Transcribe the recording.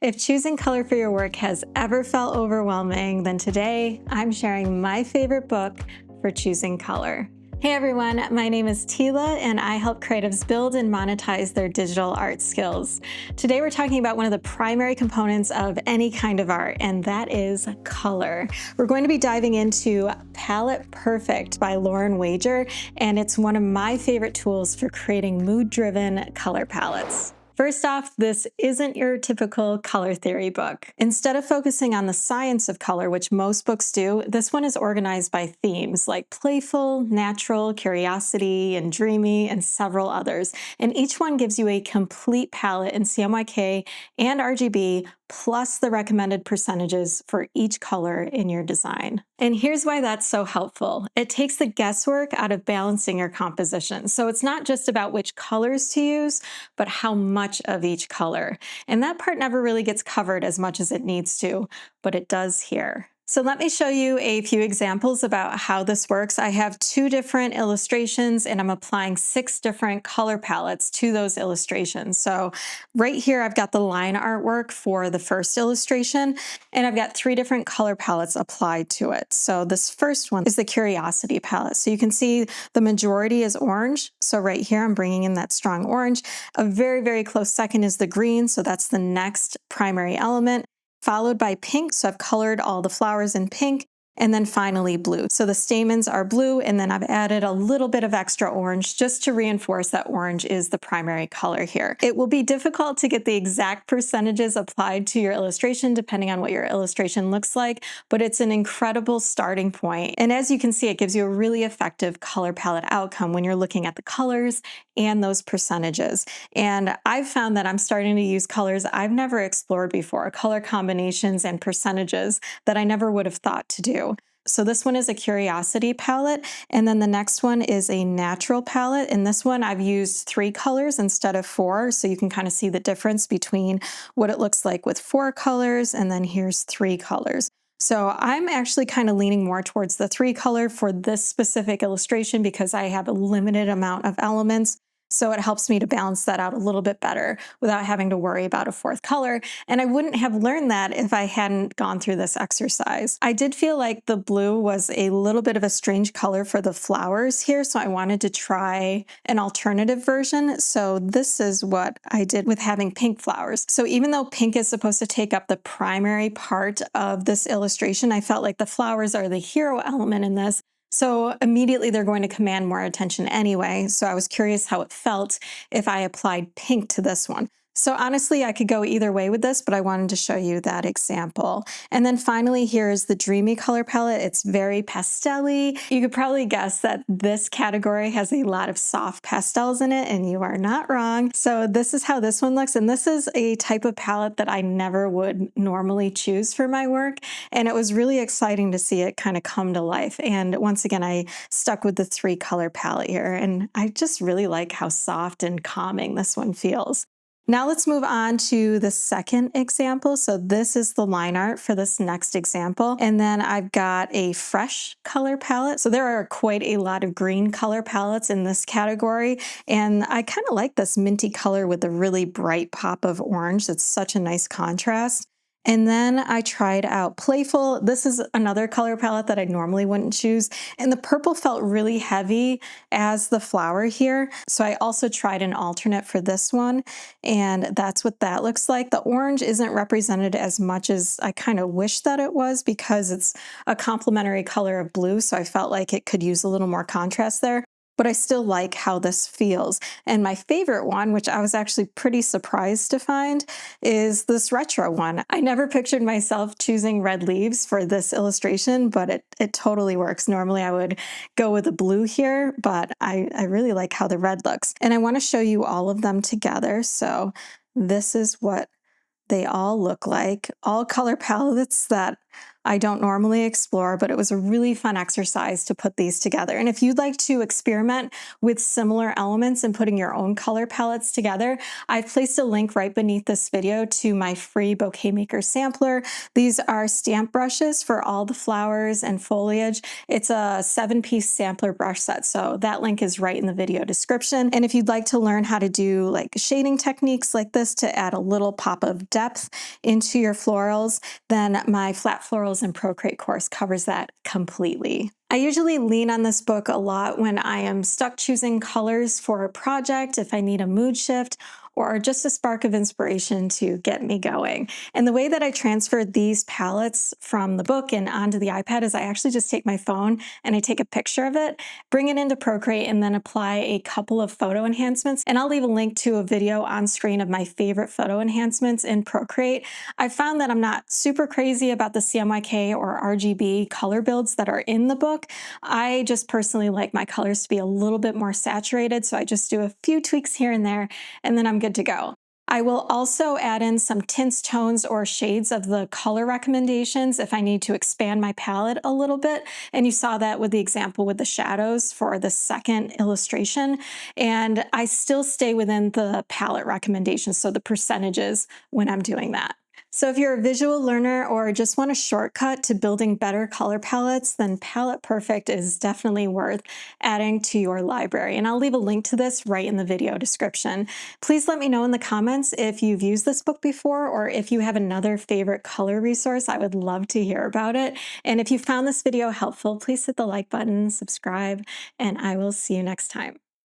If choosing color for your work has ever felt overwhelming, then today I'm sharing my favorite book for choosing color. Hey everyone, my name is Tila and I help creatives build and monetize their digital art skills. Today we're talking about one of the primary components of any kind of art, and that is color. We're going to be diving into Palette Perfect by Lauren Wager, and it's one of my favorite tools for creating mood-driven color palettes. First off, this isn't your typical color theory book. Instead of focusing on the science of color, which most books do, this one is organized by themes like playful, natural, curiosity, and dreamy, and several others. And each one gives you a complete palette in CMYK and RGB, plus the recommended percentages for each color in your design. And here's why that's so helpful. It takes the guesswork out of balancing your composition. So it's not just about which colors to use, but how much of each color. And that part never really gets covered as much as it needs to, but it does here. So let me show you a few examples about how this works. I have 2 different illustrations and I'm applying 6 different color palettes to those illustrations. So right here, I've got the line artwork for the first illustration, and I've got 3 different color palettes applied to it. So this first one is the Curiosity palette. So you can see the majority is orange. So right here, I'm bringing in that strong orange. A very, very close second is the green. So that's the next primary element, followed by pink. So I've colored all the flowers in pink. And then finally blue. So the stamens are blue, and then I've added a little bit of extra orange just to reinforce that orange is the primary color here. It will be difficult to get the exact percentages applied to your illustration depending on what your illustration looks like, but it's an incredible starting point. And as you can see, it gives you a really effective color palette outcome when you're looking at the colors and those percentages. And I've found that I'm starting to use colors I've never explored before, color combinations and percentages that I never would have thought to do. So this one is a Curiosity palette, and then the next one is a Natural palette. In this one, I've used 3 colors instead of 4, so you can kind of see the difference between what it looks like with 4 colors, and then here's 3 colors. So I'm actually kind of leaning more towards the 3 color for this specific illustration because I have a limited amount of elements. So it helps me to balance that out a little bit better without having to worry about a 4th color. And I wouldn't have learned that if I hadn't gone through this exercise. I did feel like the blue was a little bit of a strange color for the flowers here, so I wanted to try an alternative version. So this is what I did with having pink flowers. So even though pink is supposed to take up the primary part of this illustration, I felt like the flowers are the hero element in this. So immediately they're going to command more attention anyway. So I was curious how it felt if I applied pink to this one. So honestly, I could go either way with this, but I wanted to show you that example. And then finally, here's the Dreamy color palette. It's very pastel-y. You could probably guess that this category has a lot of soft pastels in it, and you are not wrong. So this is how this one looks. And this is a type of palette that I never would normally choose for my work. And it was really exciting to see it kind of come to life. And once again, I stuck with the 3 color palette here. And I just really like how soft and calming this one feels. Now let's move on to the second example. So this is the line art for this next example. And then I've got a fresh color palette. So there are quite a lot of green color palettes in this category. And I kind of like this minty color with a really bright pop of orange. It's such a nice contrast. And then I tried out Playful. This is another color palette that I normally wouldn't choose. And the purple felt really heavy as the flower here. So I also tried an alternate for this one. And that's what that looks like. The orange isn't represented as much as I kind of wish that it was because it's a complementary color of blue. So I felt like it could use a little more contrast there. But I still like how this feels. And my favorite one, which I was actually pretty surprised to find, is this retro one. I never pictured myself choosing red leaves for this illustration, but it totally works. Normally I would go with the blue here, but I really like how the red looks. And I want to show you all of them together. So this is what they all look like. All color palettes that I don't normally explore, but it was a really fun exercise to put these together. And if you'd like to experiment with similar elements and putting your own color palettes together, I've placed a link right beneath this video to my free bouquet maker sampler. These are stamp brushes for all the flowers and foliage. It's a 7-piece sampler brush set, so that link is right in the video description. And if you'd like to learn how to do like shading techniques like this to add a little pop of depth into your florals, then my Flat Florals and Procreate course covers that completely. I usually lean on this book a lot when I am stuck choosing colors for a project, if I need a mood shift, or just a spark of inspiration to get me going. And the way that I transferred these palettes from the book and onto the iPad is I actually just take my phone and I take a picture of it, bring it into Procreate, and then apply a couple of photo enhancements. And I'll leave a link to a video on screen of my favorite photo enhancements in Procreate. I found that I'm not super crazy about the CMYK or RGB color builds that are in the book. I just personally like my colors to be a little bit more saturated, so I just do a few tweaks here and there, and then I'm good to go. I will also add in some tints, tones, or shades of the color recommendations if I need to expand my palette a little bit. And you saw that with the example with the shadows for the second illustration. And I still stay within the palette recommendations, so the percentages when I'm doing that. So if you're a visual learner or just want a shortcut to building better color palettes, then Palette Perfect is definitely worth adding to your library. And I'll leave a link to this right in the video description. Please let me know in the comments if you've used this book before or if you have another favorite color resource. I would love to hear about it. And if you found this video helpful, please hit the like button, subscribe, and I will see you next time.